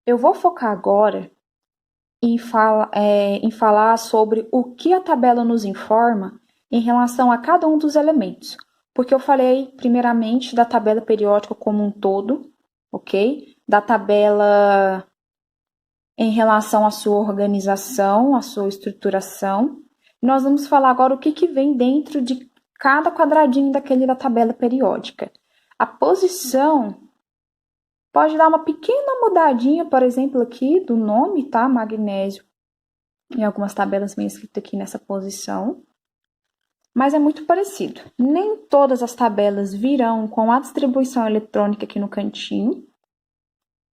Eu vou focar agora em falar sobre o que a tabela nos informa em relação a cada um dos elementos. Porque eu falei, primeiramente, da tabela periódica como um todo, ok? Da tabela em relação à sua organização, à sua estruturação. Nós vamos falar agora o que vem dentro de cada quadradinho daquele da tabela periódica. A posição pode dar uma pequena mudadinha, por exemplo, aqui do nome, tá? Magnésio. Em algumas tabelas vem escrito aqui nessa posição. Mas é muito parecido. Nem todas as tabelas virão com a distribuição eletrônica aqui no cantinho,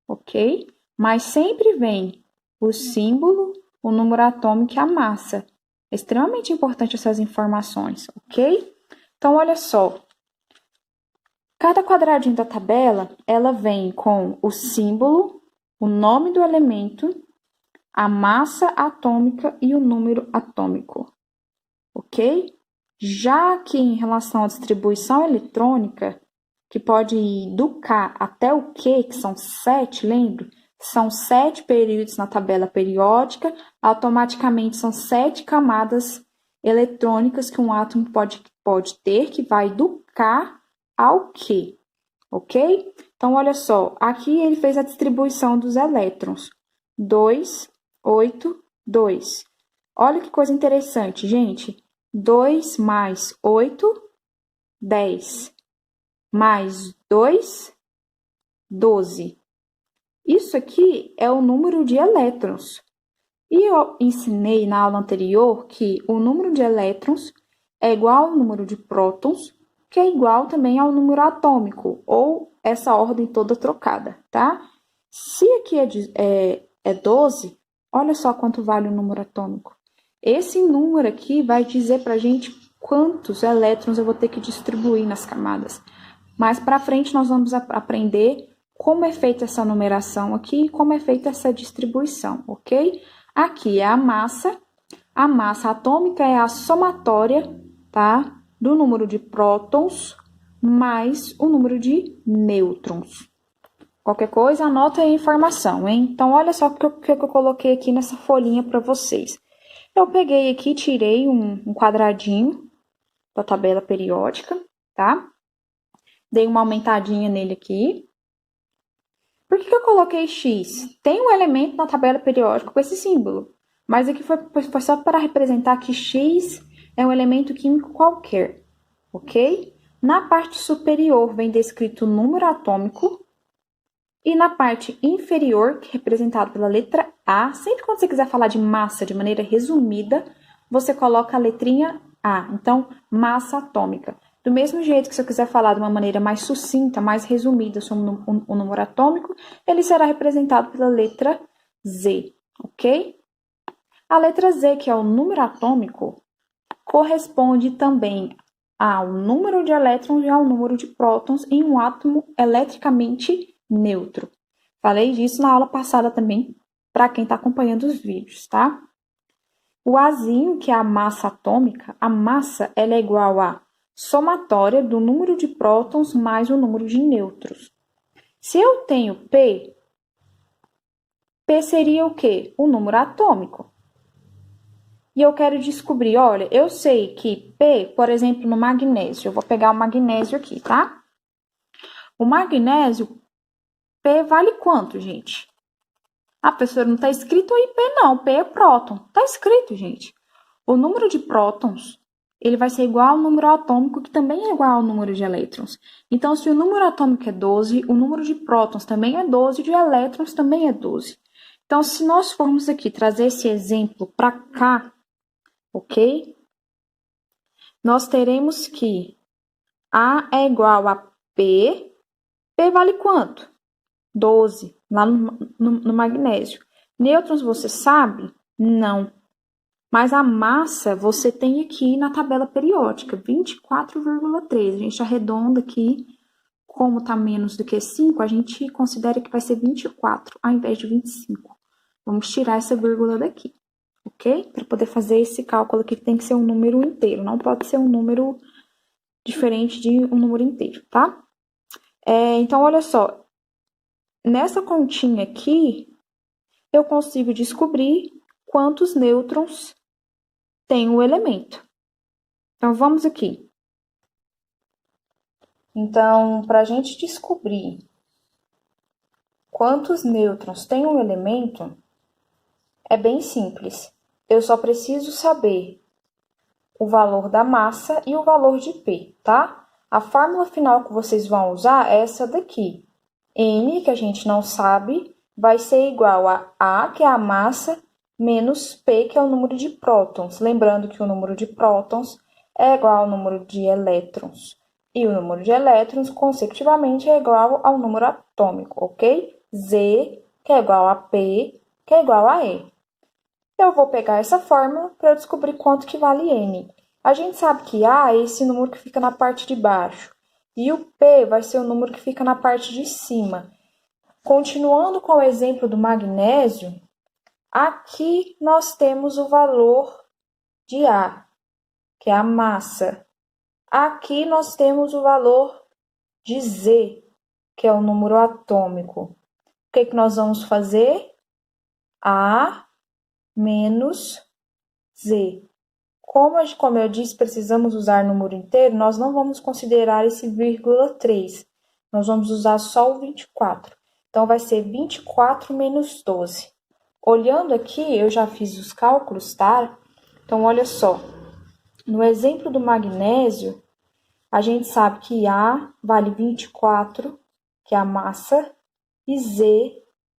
ok? Mas sempre vem o símbolo, o número atômico e a massa. É extremamente importante essas informações, ok? Então, olha só. Cada quadradinho da tabela, ela vem com o símbolo, o nome do elemento, a massa atômica e o número atômico, ok? Já que em relação à distribuição eletrônica, que pode ir do K até o Q, que são 7, lembra? São 7 períodos na tabela periódica, automaticamente são 7 camadas eletrônicas que um átomo pode ter, que vai do K ao Q, ok? Então, olha só, aqui ele fez a distribuição dos elétrons. 2, 8, 2. Olha que coisa interessante, gente. 2 mais 8, 10. Mais 2, 12. Isso aqui é o número de elétrons. E eu ensinei na aula anterior que o número de elétrons é igual ao número de prótons, que é igual também ao número atômico, ou essa ordem toda trocada, tá? Se aqui é 12, olha só quanto vale o número atômico. Esse número aqui vai dizer para a gente quantos elétrons eu vou ter que distribuir nas camadas. Mais para frente nós vamos aprender como é feita essa numeração aqui e como é feita essa distribuição, ok? Aqui é a massa atômica é a somatória, tá? Do número de prótons mais o número de nêutrons. Qualquer coisa, anota aí a informação, hein? Então, olha só o que eu coloquei aqui nessa folhinha para vocês. Eu peguei aqui, tirei um quadradinho da tabela periódica, tá? Dei uma aumentadinha nele aqui. Por que eu coloquei X? Tem um elemento na tabela periódica com esse símbolo, mas aqui foi só para representar que X é um elemento químico qualquer, ok? Na parte superior vem descrito o número atômico e na parte inferior, que é representado pela letra A, sempre quando você quiser falar de massa de maneira resumida, você coloca a letrinha A, então massa atômica. Do mesmo jeito que se eu quiser falar de uma maneira mais sucinta, mais resumida sobre o número atômico, ele será representado pela letra Z, ok? A letra Z, que é o número atômico, corresponde também ao número de elétrons e ao número de prótons em um átomo eletricamente neutro. Falei disso na aula passada também, para quem está acompanhando os vídeos, tá? O Azinho, que é a massa atômica, a massa ela é igual a somatória do número de prótons mais o número de nêutrons. Se eu tenho P seria o quê? O número atômico. E eu quero descobrir, olha, eu sei que P, por exemplo, no magnésio, eu vou pegar o magnésio aqui, tá? O magnésio, P vale quanto, gente? Ah, professora, não está escrito aí P não, P é próton. Está escrito, gente. O número de prótons, ele vai ser igual ao número atômico, que também é igual ao número de elétrons. Então, se o número atômico é 12, o número de prótons também é 12, e de elétrons também é 12. Então, se nós formos aqui trazer esse exemplo para cá, ok? Nós teremos que A é igual a P. P vale quanto? 12, lá no magnésio. Nêutrons você sabe? Não. Mas a massa você tem aqui na tabela periódica, 24,3. A gente arredonda aqui, como está menos do que 5, a gente considera que vai ser 24 ao invés de 25. Vamos tirar essa vírgula daqui, ok? Para poder fazer esse cálculo aqui, tem que ser um número inteiro, não pode ser um número diferente de um número inteiro, tá? Então, olha só, nessa continha aqui, eu consigo descobrir quantos nêutrons tem o elemento. Então, vamos aqui. Então, para a gente descobrir quantos nêutrons tem um elemento, é bem simples. Eu só preciso saber o valor da massa e o valor de P, tá? A fórmula final que vocês vão usar é essa daqui. N, que a gente não sabe, vai ser igual a A, que é a massa, menos P, que é o número de prótons. Lembrando que o número de prótons é igual ao número de elétrons. E o número de elétrons, consecutivamente, é igual ao número atômico, ok? Z, que é igual a P, que é igual a E. Eu vou pegar essa fórmula para descobrir quanto que vale N. A gente sabe que A é esse número que fica na parte de baixo. E o P vai ser o número que fica na parte de cima. Continuando com o exemplo do magnésio, aqui nós temos o valor de A, que é a massa. Aqui nós temos o valor de Z, que é o número atômico. O que nós vamos fazer? A menos Z. Como eu disse, precisamos usar número inteiro, nós não vamos considerar esse vírgula 3. Nós vamos usar só o 24. Então, vai ser 24 menos 12. Olhando aqui, eu já fiz os cálculos, tá? Então, olha só. No exemplo do magnésio, a gente sabe que A vale 24, que é a massa, e Z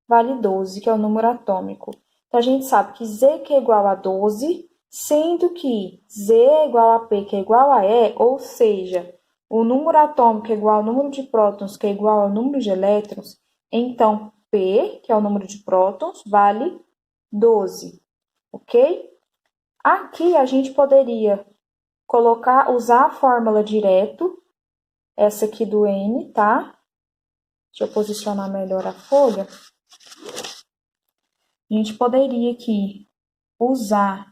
vale 12, que é o número atômico. Então, a gente sabe que Z que é igual a 12, sendo que Z é igual a P, que é igual a E, ou seja, o número atômico é igual ao número de prótons, que é igual ao número de elétrons, então P, que é o número de prótons, vale 12, ok? Aqui a gente poderia usar a fórmula direto, essa aqui do N, tá? Deixa eu posicionar melhor a folha. A gente poderia aqui usar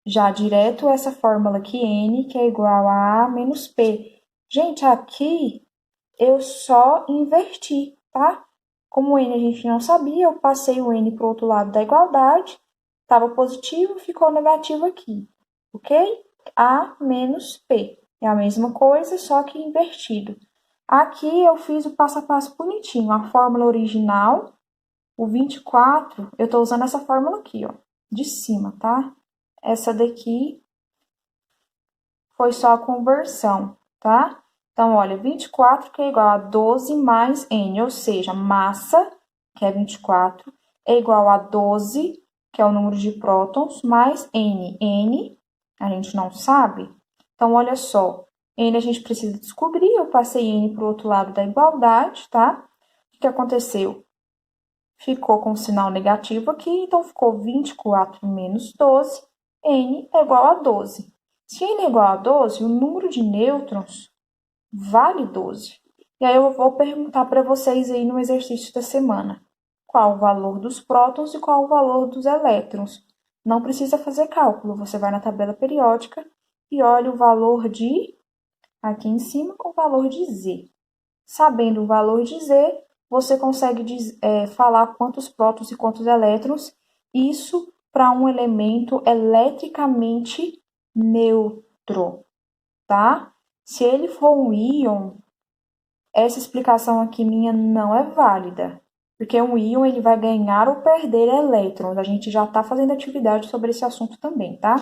já direto essa fórmula aqui, N, que é igual a A menos P. Gente, aqui eu só inverti, tá? Como o N a gente não sabia, eu passei o N para o outro lado da igualdade, estava positivo, ficou negativo aqui, ok? A menos P. É a mesma coisa, só que invertido. Aqui eu fiz o passo a passo bonitinho, a fórmula original, o 24, eu estou usando essa fórmula aqui, ó, de cima, tá? Essa daqui foi só a conversão, tá? Então, olha, 24 que é igual a 12 mais N, ou seja, massa, que é 24, é igual a 12, que é o número de prótons, mais N. N, a gente não sabe. Então, olha só, N a gente precisa descobrir, eu passei N para o outro lado da igualdade, tá? O que aconteceu? Ficou com o sinal negativo aqui, então ficou 24 menos 12, N é igual a 12. Se N é igual a 12, o número de nêutrons vale 12. E aí eu vou perguntar para vocês aí no exercício da semana. Qual o valor dos prótons e qual o valor dos elétrons? Não precisa fazer cálculo, você vai na tabela periódica e olha o valor de, aqui em cima, o valor de Z. Sabendo o valor de Z, você consegue falar quantos prótons e quantos elétrons, isso para um elemento eletricamente neutro, tá? Se ele for um íon, essa explicação aqui minha não é válida, porque um íon ele vai ganhar ou perder elétrons. A gente já está fazendo atividade sobre esse assunto também, tá?